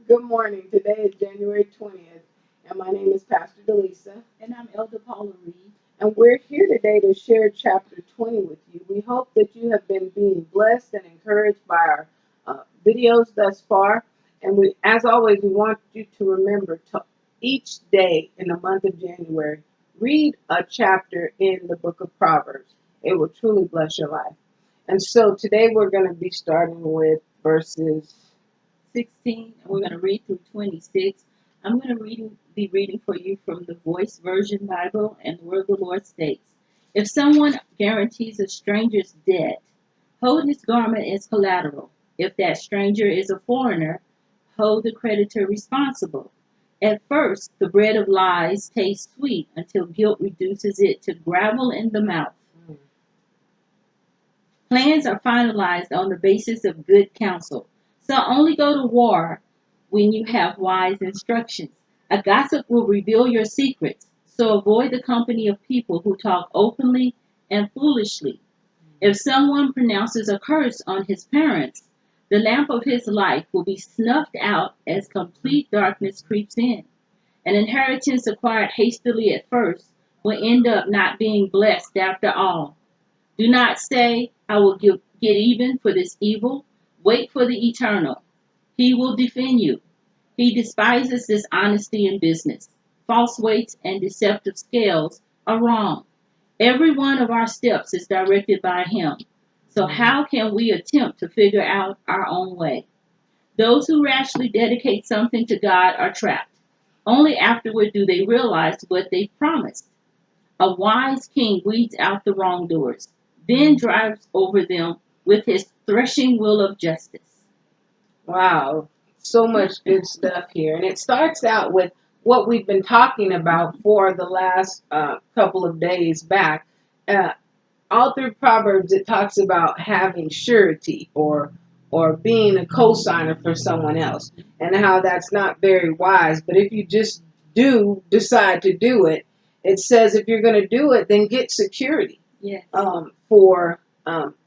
Good morning. Today is January 20th, and my name is Pastor Delisa, And I'm Elder Paula Reed. and we're here today to share chapter 20 with you. We hope that you have been being blessed and encouraged by our videos thus far. And as always, we want you to remember to each day in the month of January, read a chapter in the book of Proverbs. It will truly bless your life. And so today we're going to be starting with verses 16, and we're going to read through 26. I'm going to be reading for you from the Voice Version Bible, and the Word of the Lord states, if someone guarantees a stranger's debt, hold his garment as collateral. If that stranger is a foreigner, hold the creditor responsible. At first, the bread of lies tastes sweet until guilt reduces it to gravel in the mouth. Plans are finalized on the basis of good counsel. So only go to war when you have wise instructions. A gossip will reveal your secrets, so avoid the company of people who talk openly and foolishly. If someone pronounces a curse on his parents, the lamp of his life will be snuffed out as complete darkness creeps in. An inheritance acquired hastily at first will end up not being blessed after all. Do not say, I will get even for this evil. Wait for the eternal. He will defend you. He despises dishonesty in business. False weights and deceptive scales are wrong. Every one of our steps is directed by him. So how can we attempt to figure out our own way? Those who rashly dedicate something to God are trapped. Only afterward do they realize what they promised. A wise king weeds out the wrongdoers, then drives over them with his threshing wheel of justice. Wow, so much good stuff here. And it starts out with what we've been talking about for the last couple of days back. Uh, all through Proverbs, it talks about having surety or being a co-signer for someone else, and how that's not very wise. But if you just do decide to do it, it says if you're going to do it, then get security Yes. for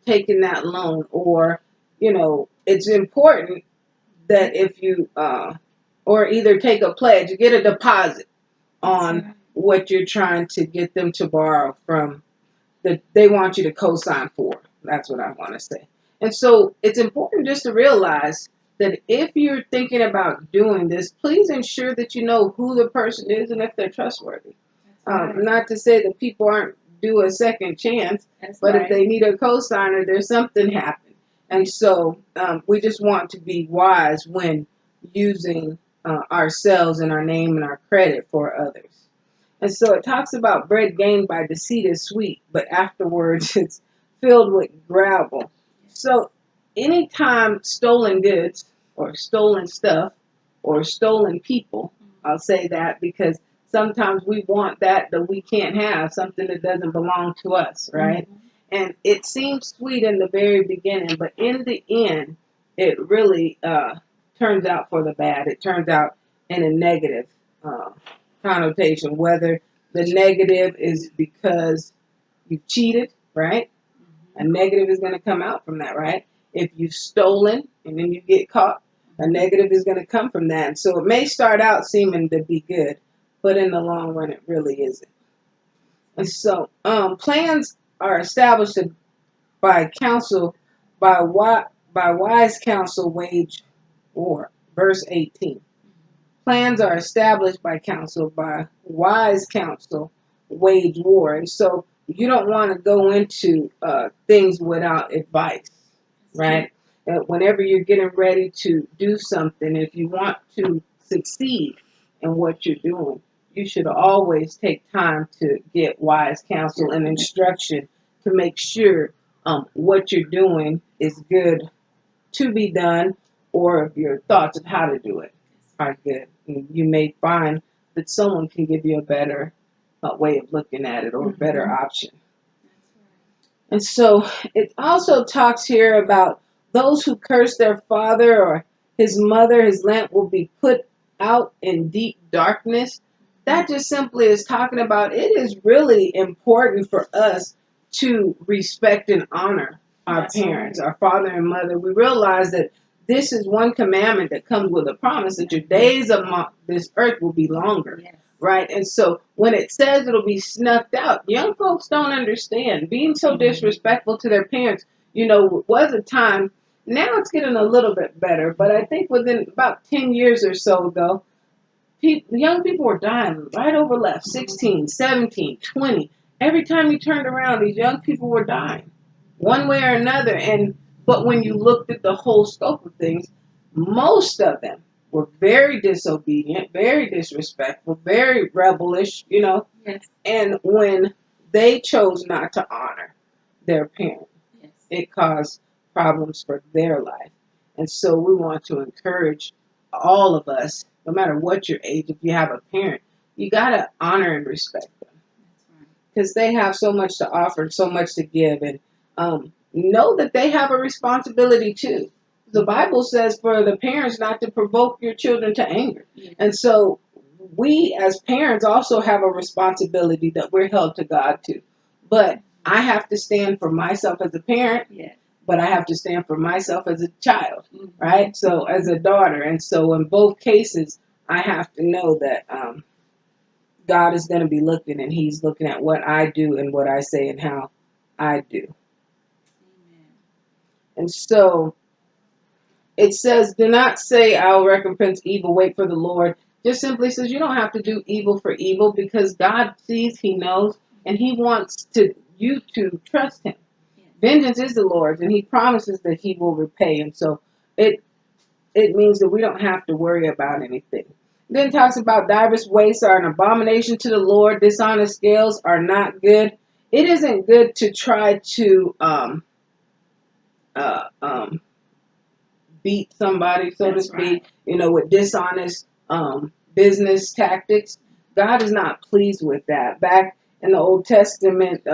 taking that loan, or it's important that if you or either take a pledge, you get a deposit on what you're trying to get them to borrow from, that they want you to co-sign for. That's what I want to say. And so it's important just to realize that if you're thinking about doing this, please ensure that you know who the person is and if they're trustworthy. Not to say that people aren't due a second chance, but if they need a co-signer, there's something happened. And so we just want to be wise when using ourselves and our name and our credit for others. And so it talks about bread gained by deceit is sweet, but afterwards it's filled with gravel. So anytime stolen goods or stolen stuff or stolen people, I'll say that because sometimes we want that we can't have, something that doesn't belong to us, right? Mm-hmm. And it seems sweet in the very beginning, but in the end, it really turns out for the bad. It turns out in a negative connotation, whether the negative is because you cheated, right? A negative is going to come out from that, right? If you've stolen and then you get caught, a negative is going to come from that. And so it may start out seeming to be good, but in the long run, it really isn't. And so plans are established by counsel, by wise counsel wage war. Verse 18. Plans are established by counsel, by wise counsel wage war. And so you don't want to go into things without advice, right? Whenever you're getting ready to do something, if you want to succeed in what you're doing, you should always take time to get wise counsel and instruction to make sure what you're doing is good to be done, or if your thoughts of how to do it are good. You may find that someone can give you a better way of looking at it, or a better option. And so it also talks here about those who curse their father or his mother, his lamp will be put out in deep darkness. That just simply is talking about it is really important for us to respect and honor our parents, our father and mother. We realize that this is one commandment that comes with a promise that your days among this earth will be longer. Yes. Right? And so when it says it'll be snuffed out, young folks don't understand. Being so disrespectful to their parents, was a time, now it's getting a little bit better, but I think within about 10 years or so ago, young people were dying right over left, 16, 17, 20. Every time you turned around, these young people were dying one way or another. But when you looked at the whole scope of things, most of them were very disobedient, very disrespectful, very rebellish, Yes. and when they chose not to honor their parents, Yes. it caused problems for their life. And so we want to encourage all of us, no matter what your age, if you have a parent, you got to honor and respect them That's right. because they have so much to offer, so much to give, and know that they have a responsibility too. The Bible says for the parents not to provoke your children to anger. Yes. And so we as parents also have a responsibility that we're held to God to. But I have to stand for myself as a parent, Yes. but I have to stand for myself as a child, Mhm. right? So as a daughter. And so in both cases, I have to know that God is going to be looking, and he's looking at what I do and what I say and how I do. Amen. And so it says, do not say, I'll recompense evil, wait for the Lord. Just simply says you don't have to do evil for evil because God sees, he knows, and he wants you to trust him. Yes. Vengeance is the Lord's, and he promises that he will repay. And so it means that we don't have to worry about anything. Then it talks about diverse wastes are an abomination to the Lord. Dishonest scales are not good. It isn't good to try to uh, um, beat somebody, so That's to speak, right. with dishonest business tactics. God is not pleased with that. Back in the Old Testament,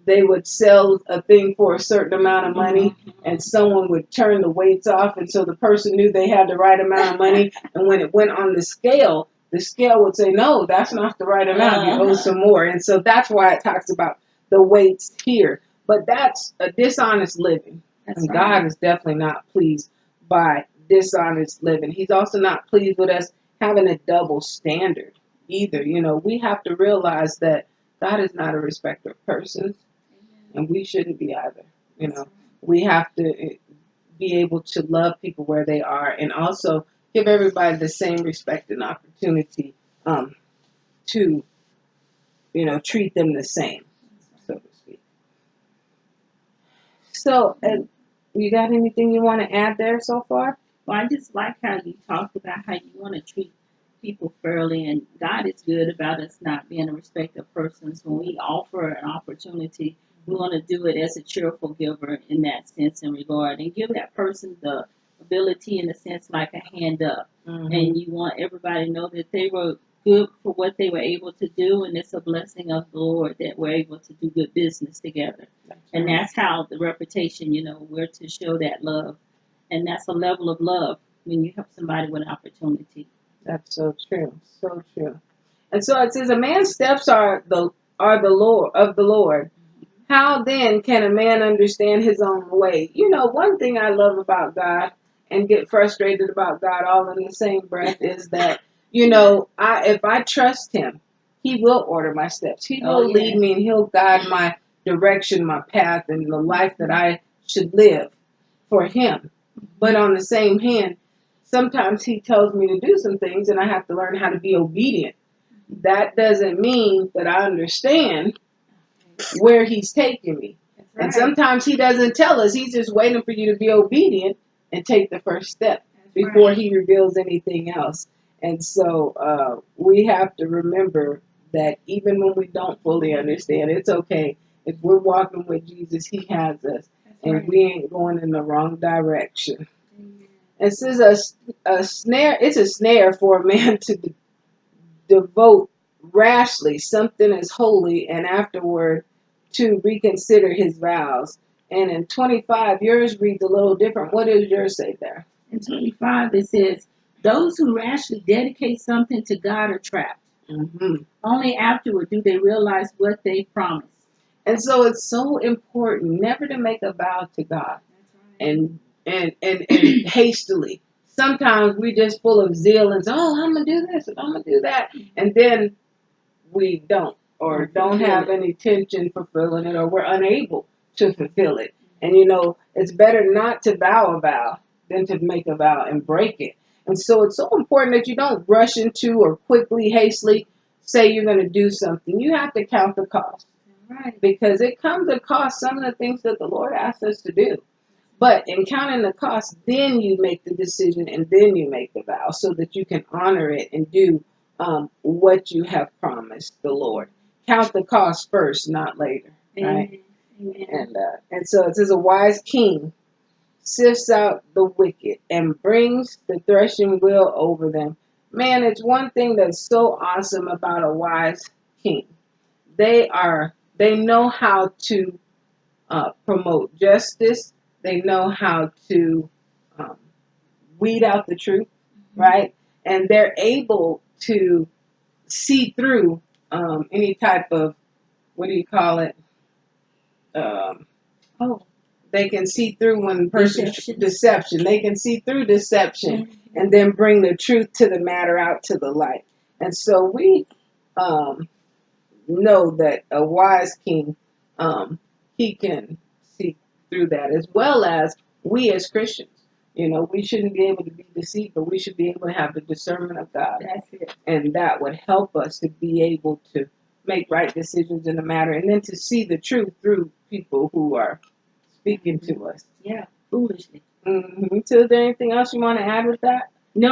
they would sell a thing for a certain amount of money, and someone would turn the weights off, and so the person knew they had the right amount of money. And when it went on the scale would say, no, that's not the right amount. You owe some more. And so that's why it talks about the weights here. But that's a dishonest living. That's And right. God is definitely not pleased by dishonest living. He's also not pleased with us having a double standard either. We have to realize that God is not a respecter of persons, Amen. and we shouldn't be either. That's right. We have to be able to love people where they are and also give everybody the same respect and opportunity to, treat them the same, That's so right. to speak. So, you got anything you want to add there so far? Well, I just like how you talked about how you want to treat people fairly, and God is good about us not being a respecter of persons. When we offer an opportunity, we want to do it as a cheerful giver in that sense and regard, and give that person the ability in a sense like a hand up. Mm-hmm. And you want everybody to know that they were good for what they were able to do, and it's a blessing of the Lord that we're able to do good business together. And that's how the reputation, we're to show that love. And that's a level of love when you help somebody with an opportunity. That's so true. So true. And so it says, a man's steps are the Lord of the Lord. How then can a man understand his own way? One thing I love about God and get frustrated about God all in the same breath is that, if I trust him, he will order my steps. He will lead me and he'll guide my direction, my path, and the life that I should live for him. But on the same hand, sometimes he tells me to do some things and I have to learn how to be obedient. That doesn't mean that I understand where he's taking me. That's right. And sometimes he doesn't tell us. He's just waiting for you to be obedient and take the first step before he reveals anything else. And so we have to remember that even when we don't fully understand, it's okay. If we're walking with Jesus, he has us. And we ain't going in the wrong direction. Amen. It says a snare. It's a snare for a man to devote rashly something as holy, and afterward to reconsider his vows. And in 25, yours reads a little different. What does yours say there? In 25, it says, those who rashly dedicate something to God are trapped. Mm-hmm. Only afterward do they realize what they promised. And so it's so important never to make a vow to God. That's right. And and hastily. Sometimes we just full of zeal and say, oh, I'm gonna do this and I'm gonna do that, and then we don't, or don't have any intention fulfilling it, or we're unable to fulfill it. And it's better not to vow a vow than to make a vow and break it. And so it's so important that you don't rush into or quickly, hastily say you're going to do something. You have to count the cost. Right. Because it comes to cost some of the things that the Lord asks us to do. But in counting the cost, then you make the decision and then you make the vow so that you can honor it and do what you have promised the Lord. Count the cost first, not later. Right? Amen. And so it says a wise king sifts out the wicked and brings the threshing wheel over them. Man, it's one thing that's so awesome about a wise king. They know how to promote justice. They know how to weed out the truth, right? And they're able to see through any type of, what do you call it? They can see through when deception. They can see through deception and then bring the truth to the matter out to the light. And so we know that a wise king, he can see through that, as well as we as Christians. We shouldn't be able to be deceived, but we should be able to have the discernment of God. That's it. And that would help us to be able to make right decisions in the matter, and then to see the truth through people who are speaking to us. Yeah, foolishly. So is there anything else you want to add with that? No.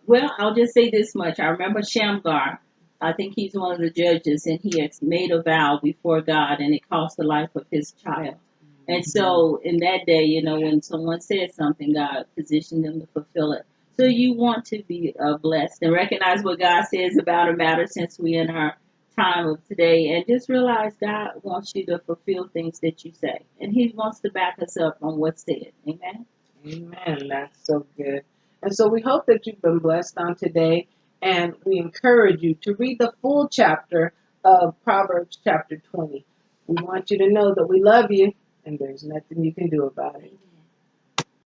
Well, I'll just say this much. I remember Shamgar. I think he's one of the judges, and he had made a vow before God, and it cost the life of his child. And so in that day, when someone said something, God positioned them to fulfill it. So you want to be blessed and recognize what God says about a matter, since we're in our time of today, and just realize God wants you to fulfill things that you say, and he wants to back us up on what's said. Amen. Amen. That's so good. And so we hope that you've been blessed on today, and we encourage you to read the full chapter of Proverbs chapter 20. We want you to know that we love you and there's nothing you can do about it.